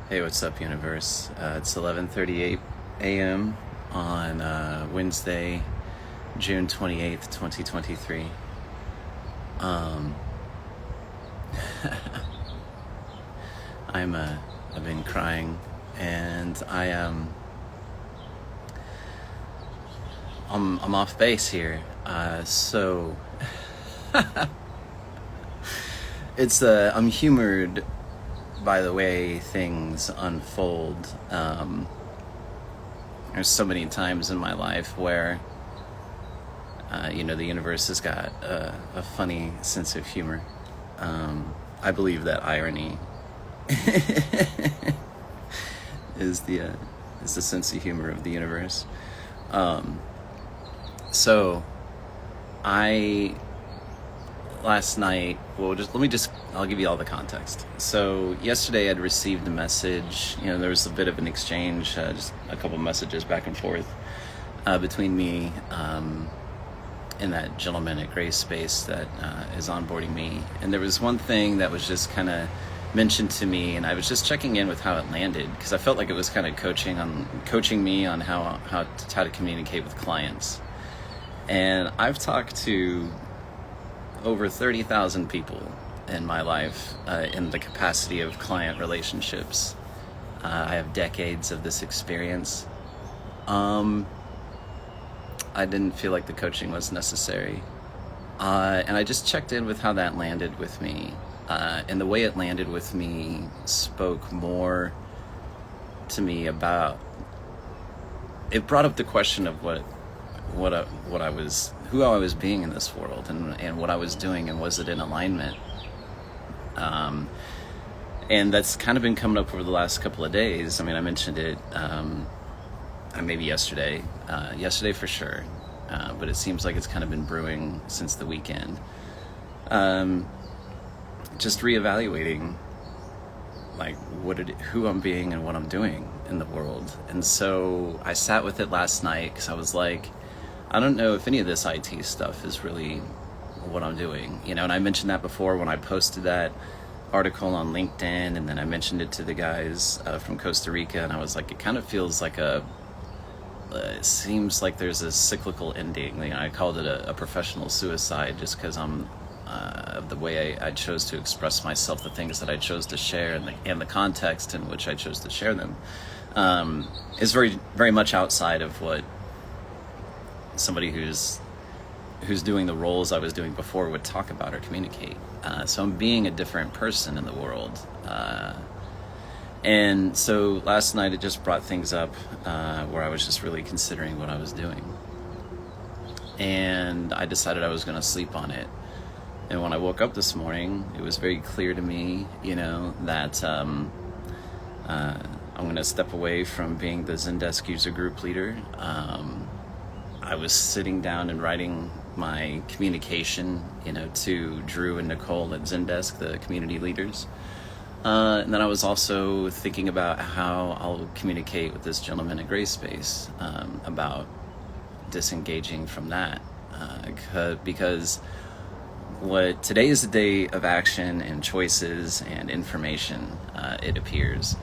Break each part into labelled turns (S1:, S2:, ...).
S1: Hey, what's up, universe? It's 11:38 a.m. on Wednesday, June 28th, 2023. Um, I've been crying, and I'm off base here. So I'm humored by the way things unfold. There's so many times in my life where, the universe has got a funny sense of humor. I believe that irony is the sense of humor of the universe. So I last night, I'll give you all the context. So yesterday I'd received a message, there was a bit of an exchange, just a couple messages back and forth between me and that gentleman at Grace Space that is onboarding me. And there was one thing that was just kind of mentioned to me, and I was just checking in with how it landed, because I felt like it was kind of coaching me on how to communicate with clients. And I've talked to over 30,000 people in my life in the capacity of client relationships. I have decades of this experience. I didn't feel like the coaching was necessary. And I just checked in with how that landed with me. And the way it landed with me spoke more to me about, it brought up the question of who I was being in this world, and what I was doing, and was it in alignment? And that's kind of been coming up over the last couple of days. I mean, I mentioned it maybe yesterday for sure, but it seems like it's kind of been brewing since the weekend. Just reevaluating like who I'm being and what I'm doing in the world. And so I sat with it last night, because I was like, I don't know if any of this IT stuff is really what I'm doing, and I mentioned that before when I posted that article on LinkedIn, and then I mentioned it to the guys from Costa Rica, and I was like, it kind of feels like it seems like there's a cyclical ending. I called it a professional suicide, just because I'm of the way I chose to express myself, the things that I chose to share, and the context in which I chose to share them is very, very much outside of what somebody who's doing the roles I was doing before would talk about or communicate. So I'm being a different person in the world. And so last night it just brought things up where I was just really considering what I was doing. And I decided I was going to sleep on it. And when I woke up this morning, it was very clear to me, that I'm going to step away from being the Zendesk user group leader. I was sitting down and writing my communication, to Drew and Nicole at Zendesk, the community leaders. And then I was also thinking about how I'll communicate with this gentleman at Grace Space about disengaging from that. Because today is a day of action and choices and information, it appears.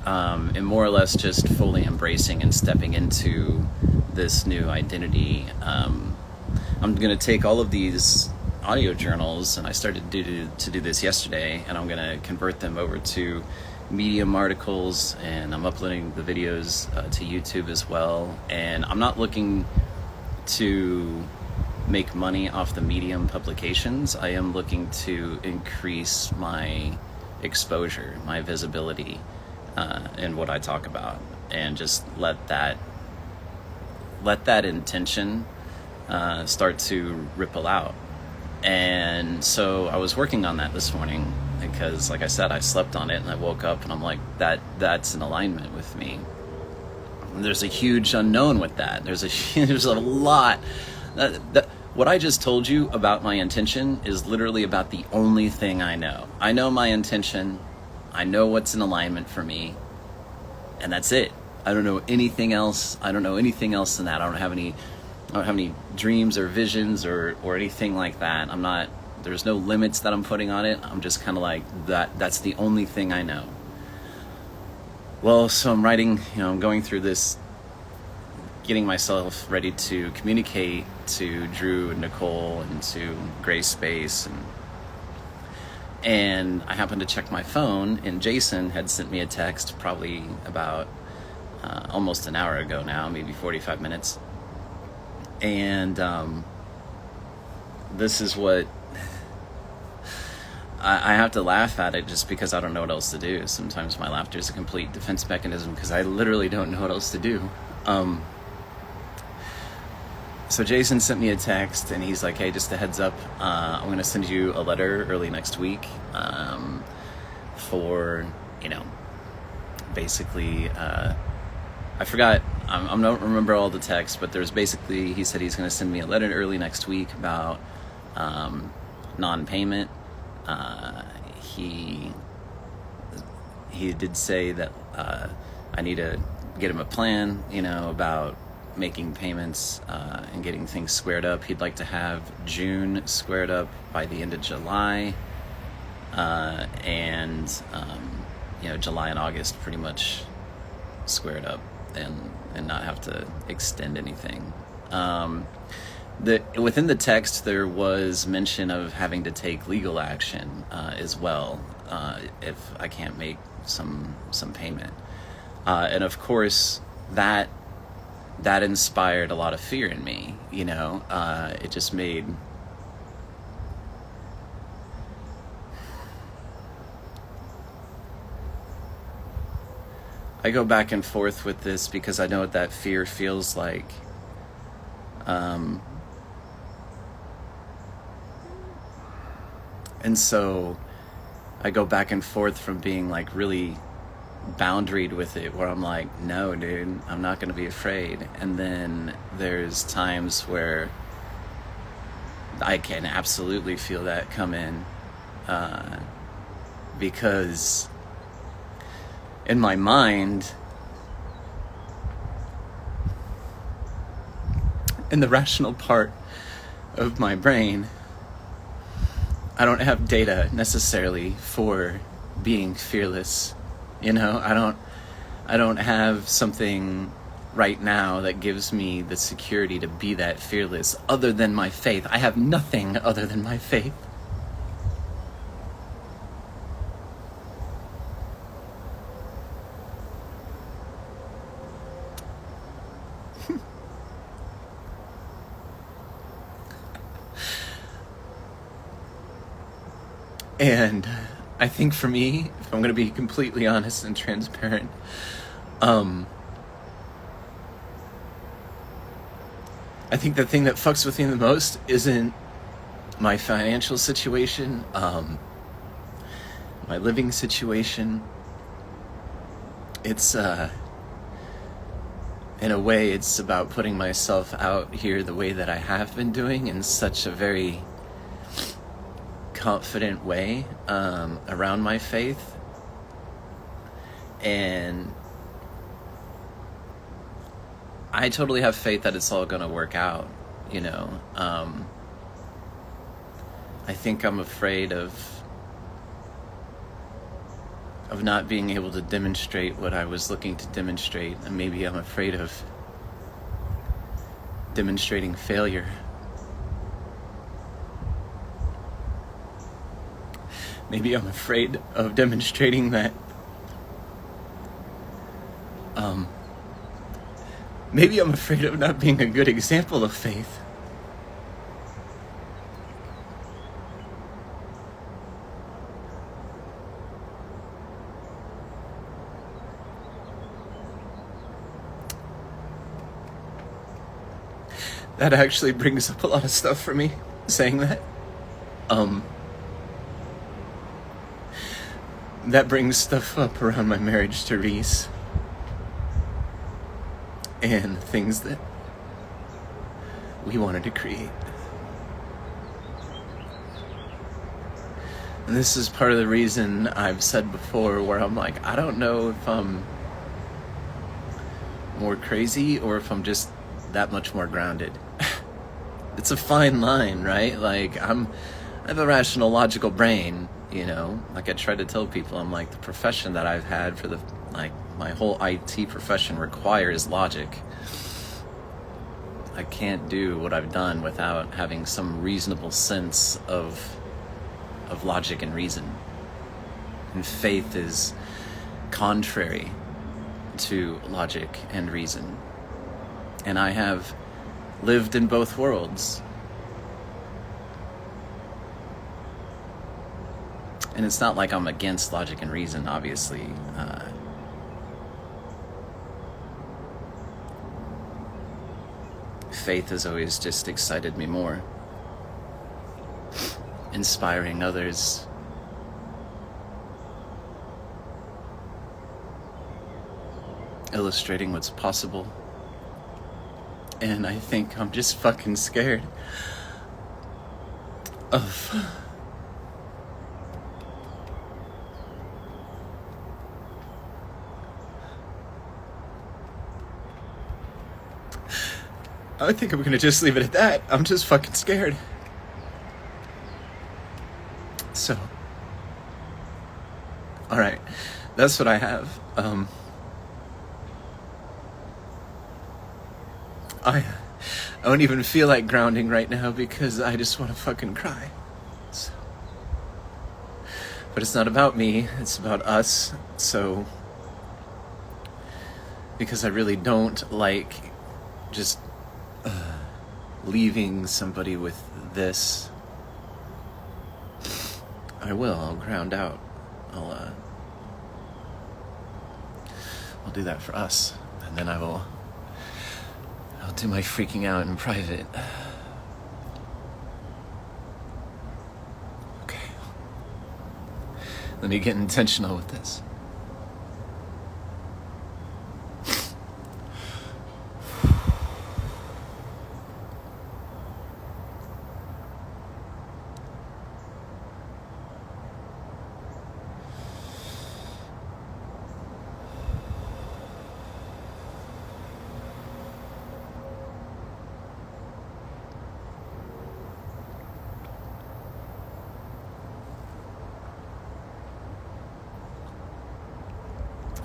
S1: And more or less just fully embracing and stepping into this new identity. I'm going to take all of these audio journals, and I started to do this yesterday, and I'm going to convert them over to Medium articles, and I'm uploading the videos to YouTube as well. And I'm not looking to make money off the Medium publications. I am looking to increase my exposure, my visibility in what I talk about, and just let that intention start to ripple out. And so I was working on that this morning, because like I said, I slept on it, and I woke up and I'm like, that's in alignment with me. And there's a huge unknown with that. There's a lot that what I just told you about my intention is literally about the only thing I know. I know my intention, I know what's in alignment for me, and that's it. I don't know anything else. I don't know anything else than that. I don't have any dreams or visions or anything like that. There's no limits that I'm putting on it. I'm just kind of like that. That's the only thing I know. Well, so I'm writing, I'm going through this, getting myself ready to communicate to Drew and Nicole and to Gray Space, and I happened to check my phone, and Jason had sent me a text probably about almost an hour ago now, maybe 45 minutes. And this is what I have to laugh at it, just because I don't know what else to do. Sometimes my laughter is a complete defense mechanism because I literally don't know what else to do. So Jason sent me a text, and he's like, hey, just a heads up, I'm going to send you a letter early next week for, basically, I forgot, I don't remember all the text, but there's basically, he said he's going to send me a letter early next week about non-payment. He did say that I need to get him a plan, about making payments and getting things squared up. He'd like to have June squared up by the end of July, and July and August pretty much squared up, and not have to extend anything. Within the text, there was mention of having to take legal action as well if I can't make some payment, and of course that inspired a lot of fear in me. It just made I go back and forth with this because I know what that fear feels like. And so I go back and forth from being like really boundaried with it, where I'm like, no, dude, I'm not going to be afraid. And then there's times where I can absolutely feel that come in, because in my mind, in the rational part of my brain, I don't have data necessarily for being fearless. I don't have something right now that gives me the security to be that fearless other than my faith. I have nothing other than my faith. And I think for me, if I'm going to be completely honest and transparent, I think the thing that fucks with me the most isn't my financial situation, my living situation. It's, in a way, it's about putting myself out here the way that I have been doing, in such a very confident way around my faith. And I totally have faith that it's all going to work out, I think I'm afraid of not being able to demonstrate what I was looking to demonstrate, and maybe I'm afraid of demonstrating failure. Maybe I'm afraid of demonstrating that maybe I'm afraid of not being a good example of faith. That actually brings up a lot of stuff for me, saying that. That brings stuff up around my marriage to Reese, and things that we wanted to create. And this is part of the reason I've said before, where I'm like, I don't know if I'm more crazy or if I'm just that much more grounded. It's a fine line, right? Like, I have a rational, logical brain, like I try to tell people. I'm like, the profession that I've had for the Like, my whole IT profession requires logic. I can't do what I've done without having some reasonable sense of logic and reason. And faith is contrary to logic and reason. And I have lived in both worlds. And it's not like I'm against logic and reason, obviously. Faith has always just excited me more. Inspiring others. Illustrating what's possible. And I think I'm just fucking scared of I think I'm gonna just leave it at that. I'm just fucking scared. So, alright, that's what I have. I don't even feel like grounding right now because I just want to fucking cry. So, but it's not about me, it's about us. So, because I really don't like just leaving somebody with this, I'll ground out. I'll do that for us, and then I'll do my freaking out in private. Okay. Let me get intentional with this.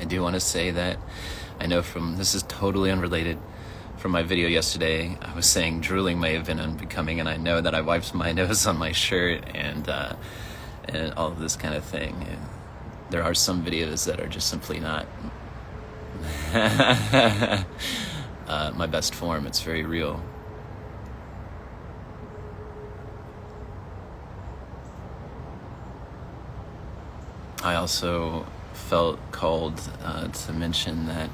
S1: I do want to say that I know this is totally unrelated, from my video yesterday, I was saying drooling may have been unbecoming, and I know that I wiped my nose on my shirt and all of this kind of thing. And there are some videos that are just simply not my best form. It's very real. I also felt called to mention that,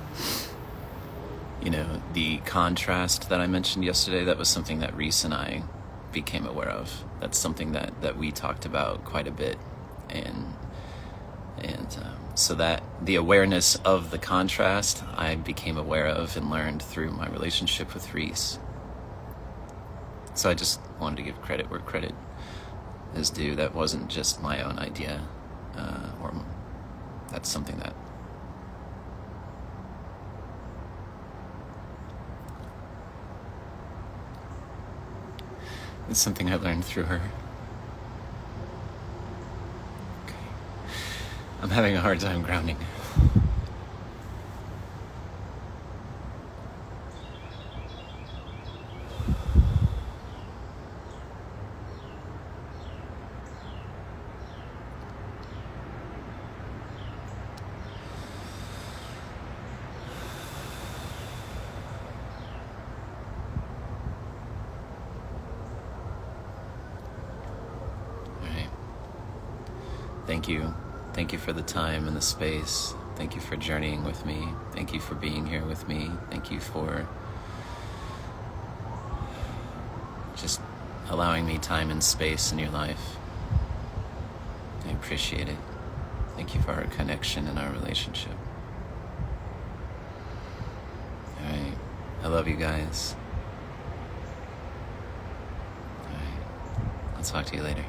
S1: the contrast that I mentioned yesterday, that was something that Reese and I became aware of. That's something that we talked about quite a bit. And so that the awareness of the contrast I became aware of and learned through my relationship with Reese. So I just wanted to give credit where credit is due. That wasn't just my own idea, or that's something that it's something I learned through her. Okay. I'm having a hard time grounding. Thank you. Thank you for the time and the space. Thank you for journeying with me. Thank you for being here with me. Thank you for just allowing me time and space in your life. I appreciate it. Thank you for our connection and our relationship. All right. I love you guys. All right. I'll talk to you later.